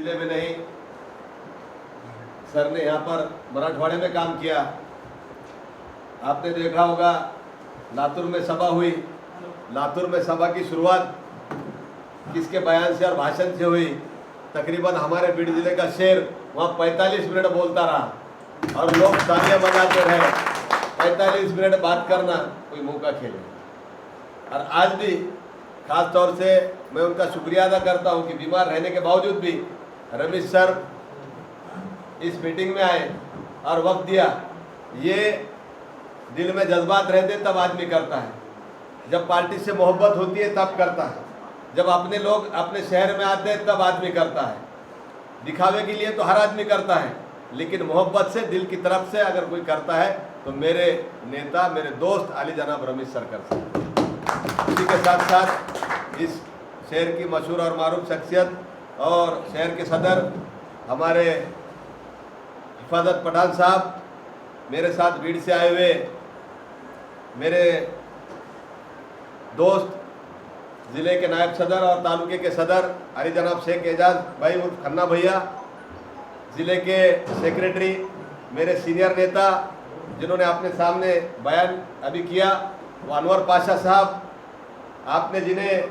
जिले में नहीं, सर ने यहाँ पर मराठवाड़े में काम किया। आपने देखा होगा लातूर में सभा हुई, लातूर में सभा की शुरुआत किसके बयान से और भाषण से हुई? तकरीबन हमारे बीड़ जिले का शेर वहाँ 45 मिनट बोलता रहा और लोग तालियां बजाते रहे। 45 मिनट बात करना कोई मुंह का खेल है। और आज भी खास तौर से मैं उनका शुक्रिया अदा करता हूं कि बीमार रहने के बावजूद भी रमेश सर इस मीटिंग में आए और वक्त दिया। ये दिल में जज्बात रहते तब आदमी करता है, जब पार्टी से मोहब्बत होती है तब करता है, जब अपने लोग अपने शहर में आते हैं तब आदमी करता है। दिखावे के लिए तो हर आदमी करता है, लेकिन मोहब्बत से दिल की तरफ से अगर कोई करता है तो मेरे नेता, मेरे दोस्त आली जनाब रमेश सर कर सकते हैं। इसी के साथ साथ इस शहर की मशहूर और मारूफ शख्सियत और शहर के सदर हमारे हिफाजत पठान साहब, मेरे साथ भीड़ से आए हुए मेरे दोस्त ज़िले के नायब सदर और तालुके के सदर अली जनाब शेख एजाज भाई उर्फ खन्ना भैया, ज़िले के सेक्रेटरी मेरे सीनियर नेता जिन्होंने अपने सामने बयान अभी किया, वो अनवर पाशा साहब, आपने जिन्हें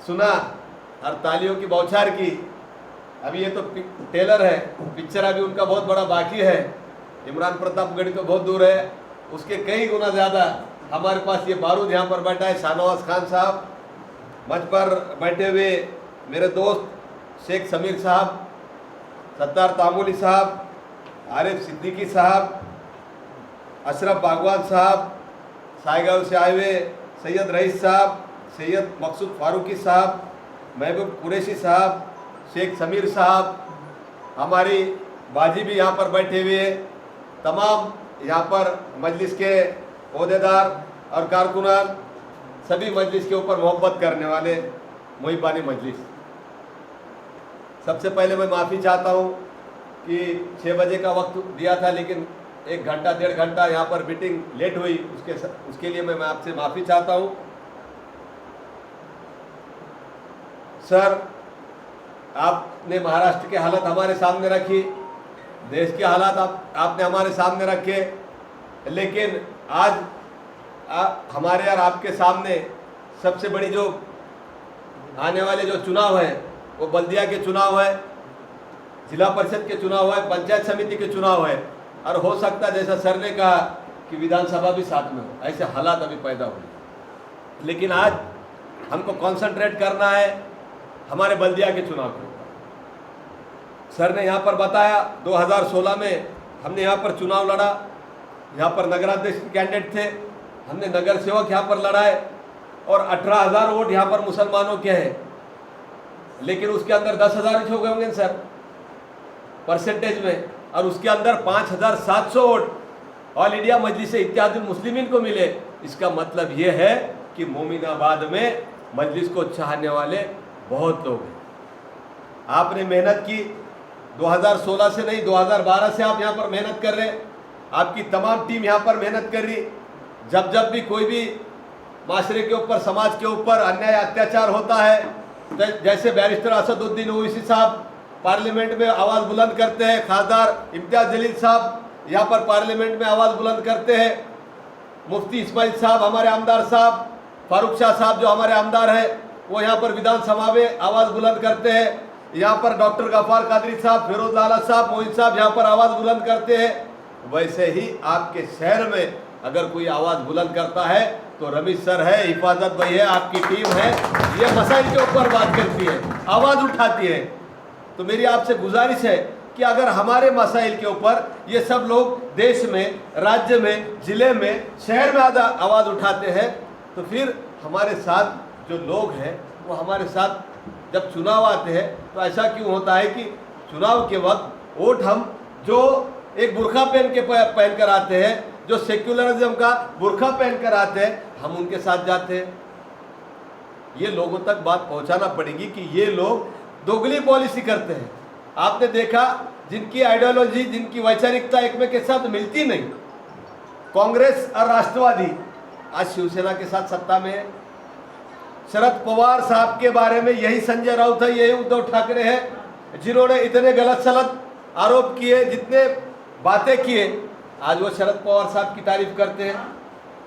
सुना और तालियों की बौछार की। अभी ये तो टेलर है, पिक्चर अभी उनका बहुत बड़ा बाकी है। इमरान प्रतापगढ़ी तो बहुत दूर है, उसके कई गुना ज़्यादा हमारे पास ये बारूद यहाँ पर बैठा है। शाहनवाज खान साहब, मंच पर बैठे हुए मेरे दोस्त शेख समीर साहब, सत्तार तामूली साहब, आरिफ सिद्दीकी साहब, अशरफ बागवान साहब, सायगांव से आए हुए सैयद रईस साहब, सैयद मकसूद फारूकी साहब, महबूब कुरैशी साहब, शेख समीर साहब, हमारी बाजी भी यहाँ पर बैठे हुए, तमाम यहाँ पर मजलिस के ओहदेदार और कारकुनान, सभी मजलिस के ऊपर मोहब्बत करने वाले मुहिबानी मजलिस। सबसे पहले मैं माफ़ी चाहता हूँ कि 6 बजे का वक्त दिया था, लेकिन 1 घंटा 1.5 घंटा यहाँ पर मीटिंग लेट हुई, उसके लिए मैं आपसे माफ़ी चाहता हूँ। सर, आपने महाराष्ट्र के हालात हमारे सामने रखी, देश के हालात आपने हमारे सामने रखे, लेकिन आज हमारे और आपके सामने सबसे बड़ी जो आने वाले जो चुनाव है वो बल्दिया के चुनाव है, जिला परिषद के चुनाव है, पंचायत समिति के चुनाव है, और हो सकता है जैसा सर ने कहा कि विधानसभा भी साथ में हो, ऐसे हालात अभी पैदा हुए। लेकिन आज हमको कंसंट्रेट करना है हमारे बल्दिया के चुनाव के ऊपर। सर ने यहाँ पर बताया 2016 में हमने यहाँ पर चुनाव लड़ा, यहाँ पर नगराध्यक्ष कैंडिडेट थे, हमने नगर सेवक यहाँ पर लड़ाए और 18,000 वोट यहाँ पर मुसलमानों के हैं, लेकिन उसके अंदर 10,000 हो गए होंगे सर परसेंटेज में, और उसके अंदर 5,700 वोट ऑल इंडिया मजलिस इत्तेहादुल मुस्लिमीन को मिले। इसका मतलब ये है कि मोमिनाबाद में मजलिस को चाहने वाले बहुत लोग हैं। आपने मेहनत की, 2016 से नहीं 2012 से आप यहाँ पर मेहनत कर रहे हैं, आपकी तमाम टीम यहाँ पर मेहनत कर रही। जब जब भी कोई भी माशरे के ऊपर, समाज के ऊपर अन्याय अत्याचार होता है, जैसे बैरिस्टर असदुद्दीन ओवैसी साहब पार्लियामेंट में आवाज़ बुलंद करते हैं, खासदार इम्तियाज़ जलील साहब यहाँ पर पार्लियामेंट में आवाज़ बुलंद करते हैं, मुफ्ती इस्माइल साहब हमारे आमदार साहब, फारूक शाह साहब जो हमारे आमदार हैं वो यहाँ पर विधानसभा में आवाज़ बुलंद करते हैं, यहाँ पर डॉक्टर गफ्फार कादरी साहब, फिरोज लाला साहब, मोइन साहब यहाँ पर आवाज़ बुलंद करते हैं। वैसे ही आपके शहर में अगर कोई आवाज़ बुलंद करता है तो रमेश सर है, हिफाजत भाई है, आपकी टीम है, ये मसाइल के ऊपर बात करती है, आवाज़ उठाती है। तो मेरी आपसे गुजारिश है कि अगर हमारे मसाइल के ऊपर ये सब लोग देश में, राज्य में, ज़िले में, शहर में आवाज़ उठाते हैं, तो फिर हमारे साथ जो लोग हैं वो हमारे साथ जब चुनाव आते हैं तो ऐसा क्यों होता है कि चुनाव के वक्त वोट हम जो एक बुर्खा पहन कर आते हैं, जो सेक्युलरिज्म का बुर्खा पहन कर आते हैं, हम उनके साथ जाते हैं। ये लोगों तक बात पहुंचाना पड़ेगी कि ये लोग दोगली पॉलिसी करते हैं। आपने देखा जिनकी आइडियोलॉजी, जिनकी वैचारिकता एक में के साथ मिलती नहीं, कांग्रेस और राष्ट्रवादी आज शिवसेना के साथ सत्ता में है, शरद पवार साहब के बारे में यही संजय राउत है, यही उद्धव ठाकरे है जिन्होंने इतने गलत सलत आरोप किए, जितने बातें किए, आज वो शरद पवार साहब की तारीफ करते हैं।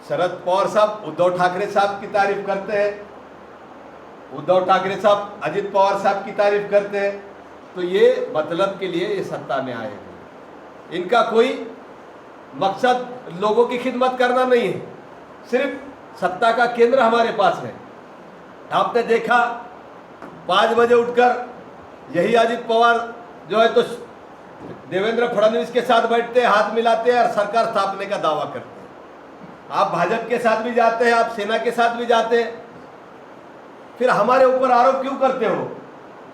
शरद पवार साहब उद्धव ठाकरे साहब की तारीफ करते हैं, उद्धव ठाकरे साहब अजित पवार साहब की तारीफ करते हैं। तो ये मतलब के लिए ये सत्ता में आए हैं। इनका कोई मकसद लोगों की खिदमत करना नहीं है, सिर्फ सत्ता का केंद्र हमारे पास है। आपने देखा 5 बजे उठकर यही अजित पवार जो है तो देवेंद्र फडणवीस के साथ बैठते हैं, हाथ मिलाते हैं और सरकार स्थापने का दावा करते हैं। आप भाजपा के साथ भी जाते हैं, आप सेना के साथ भी जाते हैं, फिर हमारे ऊपर आरोप क्यों करते हो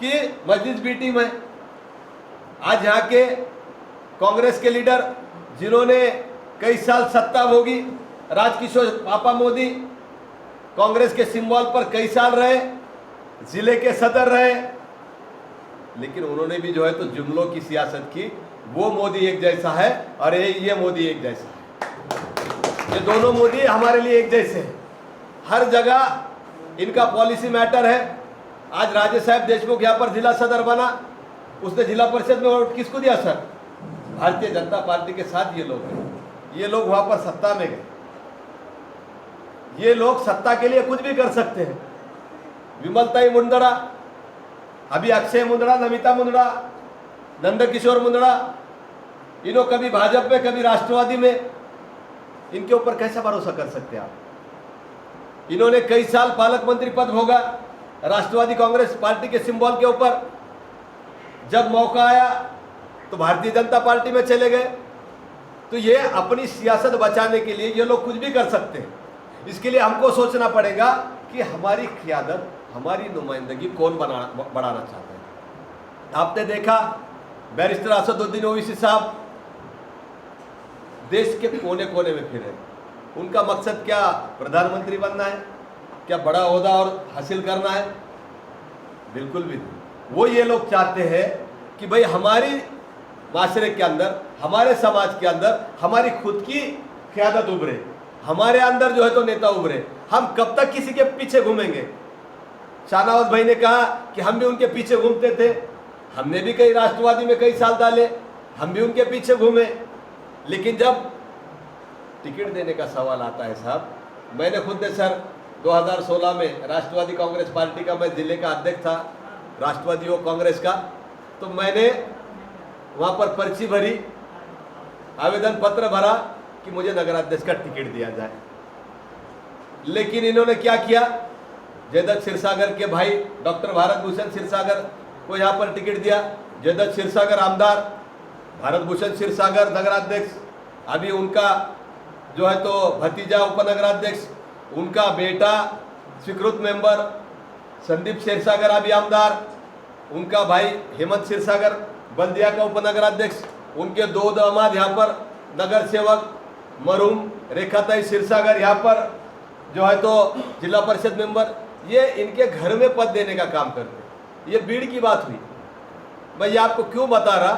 कि मस्जिद बी टीम है। आज यहाँ के कांग्रेस के लीडर जिन्होंने कई साल सत्ता भोगी, राजकिशोर पापा मोदी कांग्रेस के सिंबल पर कई साल रहे, जिले के सदर रहे, लेकिन उन्होंने भी जो है तो जुमलों की सियासत की। वो मोदी एक जैसा है और ये मोदी एक जैसा है। ये दोनों मोदी हमारे लिए एक जैसे हैं। हर जगह इनका पॉलिसी मैटर है। आज राजेश साहब देशमुख यहाँ पर जिला सदर बना, उसने जिला परिषद में वोट किसको दिया सर? भारतीय जनता पार्टी के साथ ये लोग हैं। ये लोग वहां पर सत्ता में गए। ये लोग सत्ता के लिए कुछ भी कर सकते हैं। विमलताई मुंदड़ा, अभी अक्षय मुंदड़ा, नमिता मुंदड़ा, नंदकिशोर मुंदड़ा, इन्हों कभी भाजपा में कभी राष्ट्रवादी में, इनके ऊपर कैसा भरोसा कर सकते हैं आप? इन्होंने कई साल पालक मंत्री पद भोगा राष्ट्रवादी कांग्रेस पार्टी के सिंबल के ऊपर। जब मौका आया तो भारतीय जनता पार्टी में चले गए। तो ये अपनी सियासत बचाने के लिए ये लोग कुछ भी कर सकते हैं। इसके लिए हमको सोचना पड़ेगा कि हमारी क़यादत, हमारी नुमाइंदगी कौन बढ़ाना चाहते हैं। आपने देखा बैरिस्टर असदुद्दीन ओवैसी साहब देश के कोने कोने में फिरे। उनका मकसद क्या प्रधानमंत्री बनना है? क्या बड़ा ओहदा और हासिल करना है? बिल्कुल भी नहीं। वो ये लोग चाहते हैं कि भाई हमारी माशरे के अंदर, हमारे समाज के अंदर हमारी खुद की क़यादत उभरे, हमारे अंदर जो है तो नेता उभरे। हम कब तक किसी के पीछे घूमेंगे? शाहनवाज भाई ने कहा कि हम भी उनके पीछे घूमते थे, हमने भी कई राष्ट्रवादी में कई साल डाले, हम भी उनके पीछे घूमे। लेकिन जब टिकट देने का सवाल आता है साहब, मैंने खुद सर 2016 में राष्ट्रवादी कांग्रेस पार्टी का मैं जिले का अध्यक्ष था, राष्ट्रवादी और कांग्रेस का, तो मैंने वहाँ पर पर्ची भरी, आवेदन पत्र भरा कि मुझे नगराध्यक्ष का टिकट दिया जाए। लेकिन इन्होंने क्या किया? जयदत्त क्षीरसागर के भाई डॉक्टर भारत भूषण क्षीरसागर को यहाँ पर टिकट दिया। जयदत्त क्षीरसागर आमदार, भारत भूषण क्षीरसागर नगराध्यक्ष, अभी उनका जो है तो भतीजा उपनगराध्यक्ष, उनका बेटा स्वीकृत मेंबर संदीप क्षीरसागर अभी आमदार, उनका भाई हेमंत क्षीरसागर बल्दिया का उपनगराध्यक्ष, उनके 2 दामाद यहाँ पर नगर सेवक, मरहूम रेखाताई क्षीरसागर यहाँ पर जो है तो जिला परिषद मेंबर। ये इनके घर में पद देने का काम करते हैं। ये भीड़ की बात हुई। मैं ये आपको क्यों बता रहा?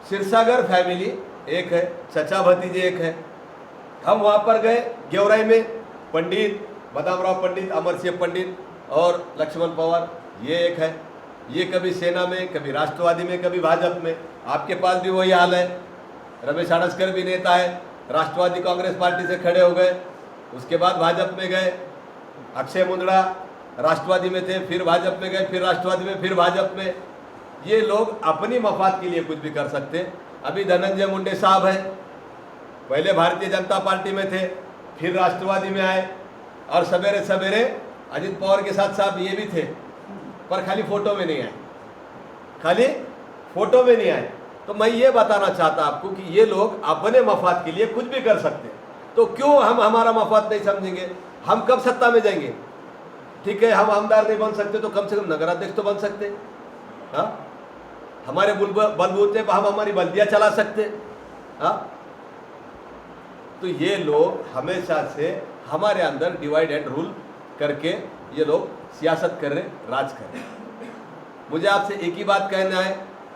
क्षीरसागर फैमिली एक है, चचा भतीजे एक है। हम वहाँ पर गए गेवराई में, पंडित बदामराव पंडित, अमर सिंह पंडित और लक्ष्मण पवार, ये एक है। ये कभी सेना में, कभी राष्ट्रवादी में, कभी भाजपा में। आपके पास भी वही हाल है। रमेश अड़सकर भी नेता है, राष्ट्रवादी कांग्रेस पार्टी से खड़े हो गए, उसके बाद भाजपा में गए। अक्षय मुंदड़ा राष्ट्रवादी में थे, फिर भाजपा में गए, फिर राष्ट्रवादी में, फिर भाजपा में। ये लोग अपनी मफाद के लिए कुछ भी कर सकते। अभी धनंजय मुंडे साहब हैं, पहले भारतीय जनता पार्टी में थे, फिर राष्ट्रवादी में आए, और सवेरे सवेरे अजित पवार के साथ साहब ये भी थे, पर खाली फोटो में नहीं आए, खाली फोटो में नहीं आए। तो मैं ये बताना चाहता आपको कि ये लोग अपने मफाद के लिए कुछ भी कर सकते हैं। तो क्यों हम हमारा मफाद नहीं समझेंगे? हम कब सत्ता में जाएंगे? ठीक है, हम आमदार नहीं बन सकते तो कम से कम नगराध्यक्ष तो बन सकते हैं। हाँ, हमारे बलबूते पर हम हमारी बल्दियाँ चला सकते। हाँ, तो ये लोग हमेशा से हमारे अंदर डिवाइड एंड रूल करके ये लोग सियासत कर रहे, राज कर रहे। मुझे आपसे एक ही बात कहना है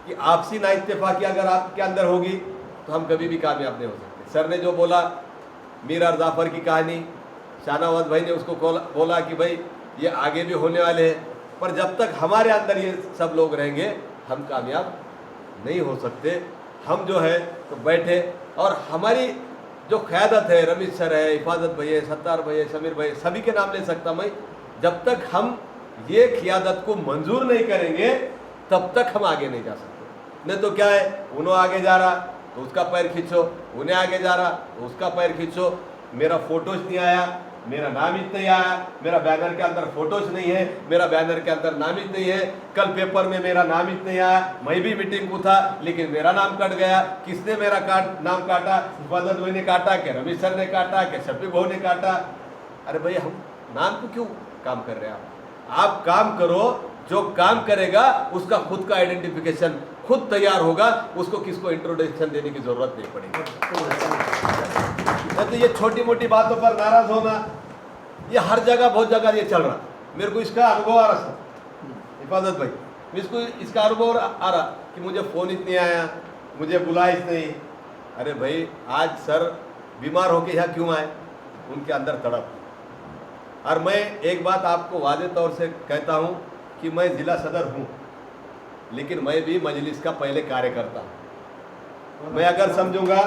कि आपसी ना इत्तेफाकी अगर आपके अंदर होगी तो हम कभी भी कामयाब नहीं हो सकते। सर ने जो बोला मीर और जाफर की कहानी, शाहनवाज भाई ने उसको बोला कि भाई ये आगे भी होने वाले हैं, पर जब तक हमारे अंदर ये सब लोग रहेंगे हम कामयाब नहीं हो सकते। हम जो है तो बैठे, और हमारी जो क़यादत है, रमेश सर है, हिफाजत भाई है, सत्तार भाई है, समीर भाई, सभी के नाम ले सकता मैं, जब तक हम ये क़यादत को मंजूर नहीं करेंगे तब तक हम आगे नहीं जा सकते। नहीं तो क्या है, उन्होंने आगे जा रहा तो उसका पैर खींचो, उन्हें आगे जा रहा तो उसका पैर खींचो, मेरा फोटोज नहीं आया, मेरा नाम ही नहीं आया, मेरा बैनर के अंदर फोटोज नहीं है, मेरा बैनर के अंदर नाम ही नहीं है, कल पेपर में मेरा नाम ही नहीं आया, मैं भी मीटिंग को था लेकिन मेरा नाम कट गया। किसने मेरा नाम काटा? हिफाजत भाई ने काटा, क्या रमेश सर ने काटा, क्या शफीक भाई ने काटा? अरे भाई हम नाम को क्यों काम कर रहे हैं? आप काम करो, जो काम करेगा उसका खुद का आइडेंटिफिकेशन खुद तैयार होगा, उसको किसको इंट्रोडक्शन देने की जरूरत नहीं पड़ेगी। तो ये छोटी मोटी बातों पर नाराज होना, ये हर जगह बहुत जगह ये चल रहा। मेरे को इसका अनुभव आ रहा सर, हिफाजत भाई, इसको इसका अनुभव आ रहा कि मुझे फ़ोन ही नहीं आया, मुझे बुलाया ही नहीं। अरे भाई आज सर बीमार होके यहाँ क्यों आए? उनके अंदर तड़प। और मैं एक बात आपको वादे तौर से कहता हूँ कि मैं ज़िला सदर हूँ, लेकिन मैं भी मजलिस का पहले कार्यकर्ता हूँ। मैं अगर समझूंगा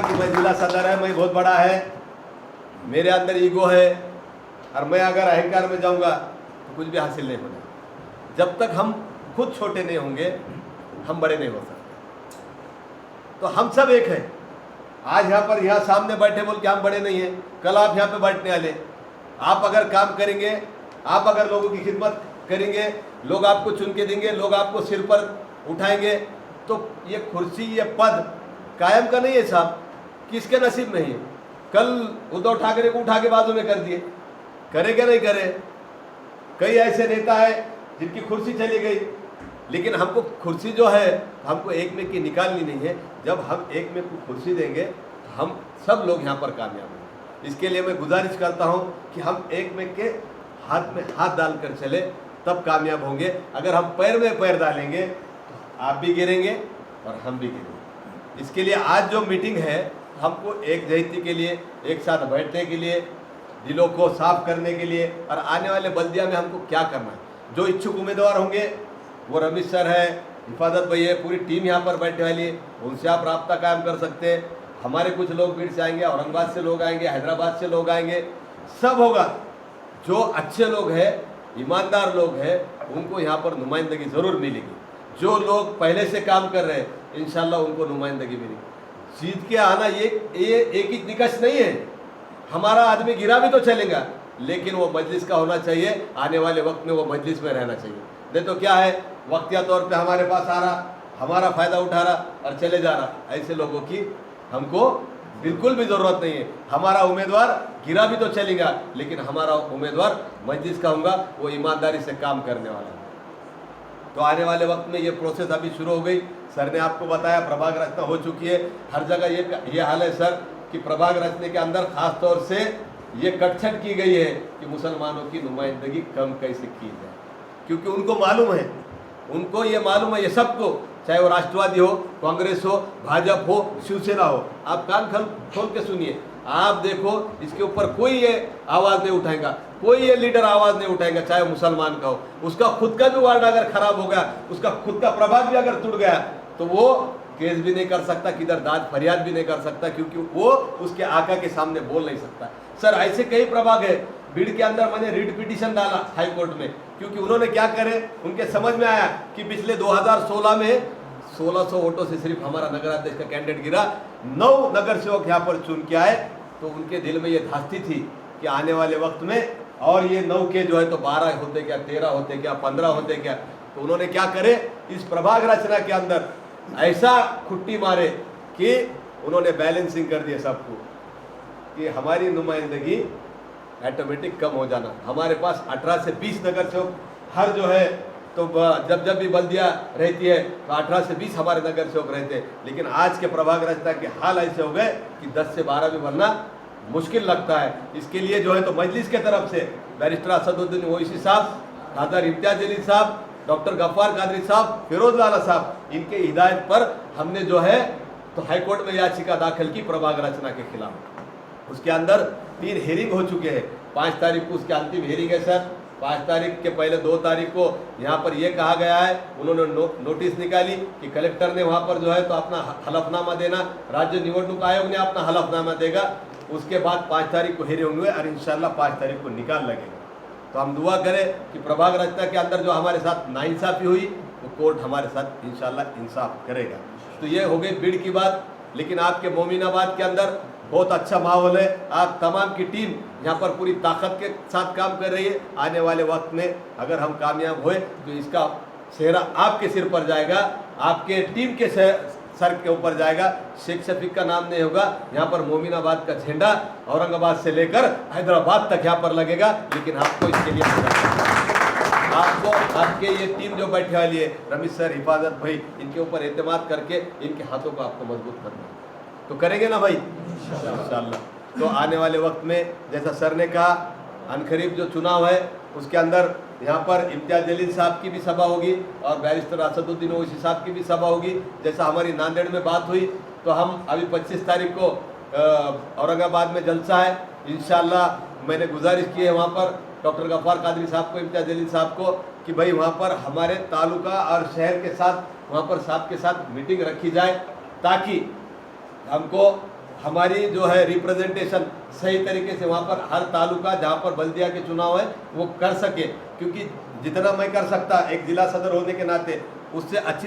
कि मैं जिला सदर है, मैं बहुत बड़ा है, मेरे अंदर ईगो है, और मैं अगर अहंकार में जाऊंगा तो कुछ भी हासिल नहीं होगा। जब तक हम खुद छोटे नहीं होंगे हम बड़े नहीं हो सकते। तो हम सब एक हैं। आज यहाँ सामने बैठे बोल के हम बड़े नहीं हैं, कल आप यहाँ पे बैठने वाले। आप अगर काम करेंगे, आप अगर लोगों की खिदमत करेंगे, लोग आपको चुन के देंगे, लोग आपको सिर पर उठाएंगे, तो ये कुर्सी, ये पद कायम का नहीं है साहब, किसके नसीब में है? कल उद्धव ठाकरे को उठा के बाजू में कर दिए, करे क्या नहीं करे? कई ऐसे नेता है जिनकी कुर्सी चली गई, लेकिन हमको कुर्सी जो है हमको एक में की निकालनी नहीं है। जब हम एक में को कुर्सी देंगे तो हम सब लोग यहाँ पर कामयाब होंगे। इसके लिए मैं गुजारिश करता हूँ कि हम एक में के हाथ में हाथ डालकर चले, तब कामयाब होंगे। अगर हम पैर में पैर डालेंगे तो आप भी गिरेंगे और हम भी गिरेंगे। इसके लिए आज जो मीटिंग है हमको एक जहती के लिए, एक साथ बैठने के लिए, दिलों को साफ करने के लिए, और आने वाले बल्दिया में हमको क्या करना है। जो इच्छुक उम्मीदवार होंगे वो रमेश सर है, हिफाजत भाई है, पूरी टीम यहाँ पर बैठने वाली है, उनसे आप रब्ता कायम कर सकते हैं। हमारे कुछ लोग भीड़ से आएंगे, औरंगाबाद से लोग आएंगे, हैदराबाद से लोग आएंगे, सब होगा। जो अच्छे लोग हैं, ईमानदार लोग हैं, उनको यहाँ पर नुमाइंदगी ज़रूर मिलेगी। जो लोग पहले से काम कर रहे हैं इंशाल्लाह उनको नुमाइंदगी मिलेगी। जीत के आना ये एक ही निकष नहीं है। हमारा आदमी गिरा भी तो चलेगा, लेकिन वो मजलिस का होना चाहिए। आने वाले वक्त में वो मजलिस में रहना चाहिए। नहीं तो क्या है, वक्तिया तौर पे हमारे पास आ रहा, हमारा फ़ायदा उठा रहा और चले जा रहा। ऐसे लोगों की हमको बिल्कुल भी ज़रूरत नहीं है। हमारा उम्मीदवार गिरा भी तो चलेगा, लेकिन हमारा उम्मीदवार मजलिस का होगा, वो ईमानदारी से काम करने वाला है। तो आने वाले वक्त में ये प्रोसेस अभी शुरू हो गई। सर ने आपको बताया प्रभाग रचना हो चुकी है। हर जगह ये हाल है सर कि प्रभाग रचने के अंदर खास तौर से ये कटछट की गई है कि मुसलमानों की नुमाइंदगी कम कैसे की जाए, क्योंकि उनको मालूम है, उनको ये मालूम है, ये सबको, चाहे वो राष्ट्रवादी हो, कांग्रेस हो, भाजपा हो, शिवसेना हो। आप कान खोल के सुनिए, आप देखो इसके ऊपर कोई ये आवाज़ नहीं उठाएगा, कोई ये लीडर आवाज़ नहीं उठाएगा, चाहे मुसलमान का हो। उसका खुद का भी वार्ड अगर खराब हो गया, उसका खुद का प्रभाग भी अगर टूट गया, तो वो केस भी नहीं कर सकता, किधर दाद फरियाद भी नहीं कर सकता, क्योंकि वो उसके आका के सामने बोल नहीं सकता। सर ऐसे कई प्रभाग है। भीड़ के अंदर मैंने रिट पिटीशन डाला हाई कोर्ट में, क्योंकि उन्होंने क्या करे, उनके समझ में आया कि पिछले 2016 में 1600 वोटों से सिर्फ हमारा नगराध्यक्ष का कैंडिडेट गिरा, 9 नगर सेवक यहाँ पर चुन के आए। तो उनके दिल में ये धास्ती थी कि आने वाले वक्त में और ये 9 के जो है तो 12 होते क्या, 13 होते क्या, 15 होते क्या। तो उन्होंने क्या करे, इस प्रभाग रचना के अंदर ऐसा खुट्टी मारे कि उन्होंने बैलेंसिंग कर दिया सबको, कि हमारी नुमाइंदगी ऑटोमेटिक कम हो जाना। हमारे पास 18 से 20 नगर सेवक हर जो है तो जब भी बल्दिया रहती है तो 18 से 20 हमारे नगर सेवक रहते हैं। लेकिन आज के प्रभाग रचना के हाल ऐसे हो गए कि 10 से 12 भी बनना मुश्किल लगता है। इसके लिए जो है तो मजलिस के तरफ से बैरिस्टर असदुद्दीन ओवैसी साहब, खादर इम्तियाज जलील साहब, डॉक्टर गफ्फार कादरी साहब, फिरोज लाला साहब, इनके हिदायत पर हमने जो है तो हाईकोर्ट में याचिका दाखिल की प्रभाग रचना के खिलाफ। उसके अंदर 3 हेयरिंग हो चुके हैं। 5 तारीख को उसकी अंतिम हेयरिंग है सर। 5 तारीख के पहले 2 तारीख को यहाँ पर ये कहा गया है, उन्होंने नोटिस निकाली कि कलेक्टर ने वहाँ पर जो है तो अपना हलफनामा देना, राज्य निवडणूक आयोग ने अपना हलफनामा देगा, उसके बाद 5 तारीख को हेयरिंग हुए और इंशाल्लाह 5 तारीख को निकाल लगेगा। तो हम दुआ करें कि प्रभाग रचना के अंदर जो हमारे साथ नाइंसाफ़ी हुई वो कोर्ट हमारे साथ इंशाल्लाह इंसाफ करेगा। तो ये हो गई बीड़ की बात। लेकिन आपके मोमिनाबाद के अंदर बहुत अच्छा माहौल है, आप तमाम की टीम यहाँ पर पूरी ताकत के साथ काम कर रही है। आने वाले वक्त में अगर हम कामयाब हुए तो इसका सेहरा आपके सिर पर जाएगा, आपके टीम के सर के ऊपर जाएगा। शेख शफीक का नाम नहीं होगा, यहाँ पर मोमिनाबाद का झंडा औरंगाबाद से लेकर हैदराबाद तक यहाँ पर लगेगा। लेकिन आपको इसके लिए आपको आपके ये टीम जो बैठे वाली है, रमेश सर, हिफाजत भाई, इनके ऊपर एतमाद करके इनके हाथों को आपको मजबूत करना है। तो करेंगे ना भाई इंशाल्लाह। तो आने वाले वक्त में जैसा सर ने कहा, अनकरीब जो चुनाव है उसके अंदर यहाँ पर इम्तियाज जलील साहब की भी सभा होगी और बैरिस्टर असदुद्दीन ओवैसी साहब की भी सभा होगी। जैसा हमारी नांदेड़ में बात हुई तो हम अभी 25 तारीख को औरंगाबाद में जलसा है इंशाल्लाह। मैंने गुजारिश की है वहाँ पर डॉक्टर गफ्फार कादरी साहब को, इम्तियाज जलील साहब को कि भाई वहाँ पर हमारे तालुका और शहर के साथ वहाँ पर साहब के साथ मीटिंग रखी जाए ताकि हमको हमारी जो है रिप्रेजेंटेशन सही तरीके से वहाँ पर हर तालुका जहाँ पर बल्दिया के चुनाव है वो कर सके। क्योंकि जितना मैं कर सकता एक जिला सदर होने के नाते उससे अच्छी